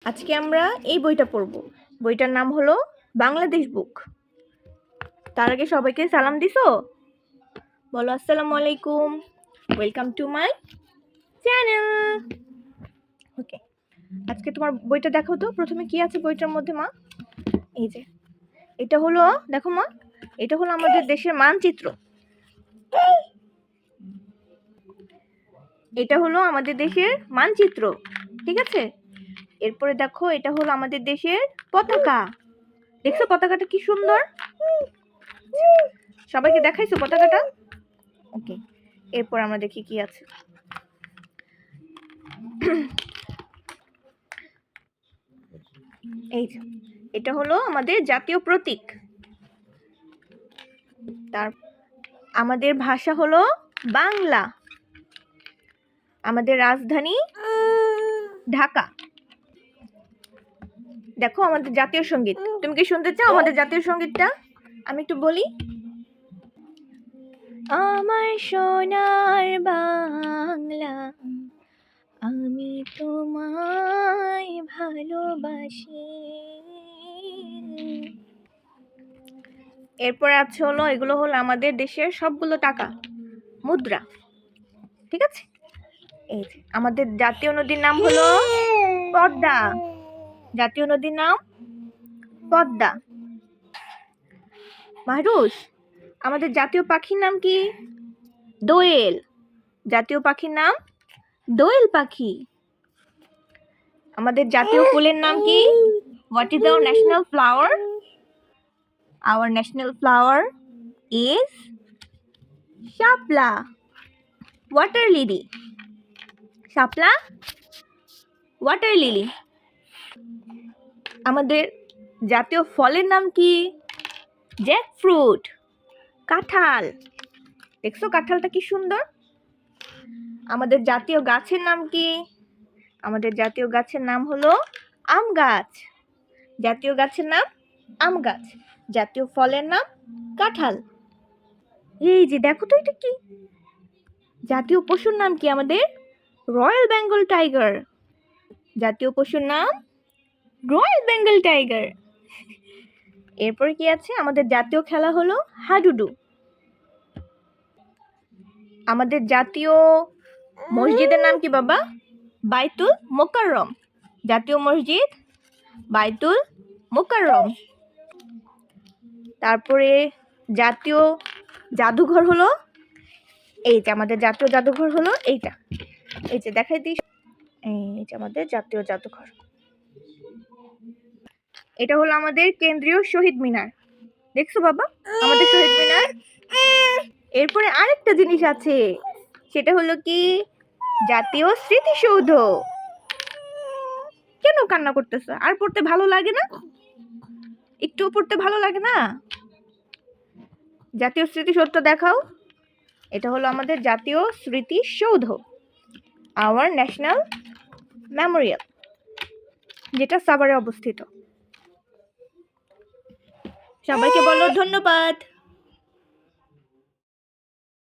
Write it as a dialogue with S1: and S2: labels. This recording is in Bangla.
S1: আজকে আমরা এই বইটা পড়ব। বইটার নাম হলো বাংলাদেশ বুক। তার আগে সবাইকে সালাম দিছো? বলো আসসালামু আলাইকুম, ওয়েলকাম টু মাই চ্যানেল। ওকে, আজকে তোমার বইটা দেখো তো, প্রথমে কি আছে বইটার মধ্যে মা? এই যে এটা হলো, দেখো মা, এটা হলো আমাদের দেশের মানচিত্র। এটা হলো আমাদের দেশের মানচিত্র, ঠিক আছে? এরপরে দেখো, এটা হলো আমাদের দেশের পতাকা। দেখছো পতাকাটা কি সুন্দর? সবাইকে দেখাইছো পতাকাটা? ওকে, এরপর আমরা দেখি কি আছে। এই যে এটা হলো আমাদের জাতীয় প্রতীক। তার আমাদের ভাষা হলো বাংলা। আমাদের রাজধানী ঢাকা। দেখো আমাদের জাতীয় সঙ্গীত, তুমি কি শুনতে চাও আমাদের জাতীয় সঙ্গীতটা? আমি একটু বলি। আমার সোনার বাংলা, আমি তোমায় ভালোবাসি। এরপর আছে হলো, এগুলো হলো আমাদের দেশের সবগুলো টাকা, মুদ্রা, ঠিক আছে? এই যে আমাদের জাতীয় নদীর নাম হলো পদ্মা। জাতীয় নদীর নাম পদ্মা। মাহরুষ, আমাদের জাতীয় পাখির নাম কি? দোয়েল। জাতীয় পাখির নাম দোয়েল পাখি। আমাদের জাতীয় ফুলের নাম কি? What is our national flower? Our national flower is Shapla, water lily. Shapla, water lily. আমাদের জাতীয় ফলের নাম কি? জ্যাকফ্রুট, কাঁঠাল। দেখছো কাঁঠালটা কি সুন্দর? আমাদের জাতীয় গাছের নাম কি? আমাদের জাতীয় গাছের নাম হলো আম গাছ। জাতীয় গাছের নাম আম গাছ। জাতীয় ফলের নাম কাঁঠাল। এই যে দেখো তো, এটা কি? জাতীয় পশুর নাম কি আমাদের? Royal Bengal tiger. জাতীয় পশুর নাম রয়্যাল বেঙ্গল টাইগার। এরপর কি আছে? আমাদের জাতীয় খেলা হলো হাডুডু। আমাদের জাতীয় মসজিদের নাম কি বাবা? বাইতুল মোকাররম। জাতীয় মসজিদ বাইতুল মোকাররম। তারপরে জাতীয় জাদুঘর হলো এই যে, আমাদের জাতীয় জাদুঘর হলো এইটা। এই যে দেখাই দিই, এই যে আমাদের জাতীয় জাদুঘর। এটা হলো আমাদের কেন্দ্রীয় শহীদ মিনার। দেখছো বাবা আমাদের শহীদ মিনার? এরপরে আরেকটা জিনিস আছে, সেটা হলো কি? জাতীয় স্মৃতিসৌধ। কেন কান্না করতেছো? আর পড়তে ভালো লাগে না? একটু পড়তে ভালো লাগে না? জাতীয় স্মৃতিসৌধটা দেখাও। এটা হলো আমাদের জাতীয় স্মৃতিসৌধ, আওয়ার ন্যাশনাল মেমোরিয়াল, যেটা সাভারে অবস্থিত। সবাইকে বলো ধন্যবাদ।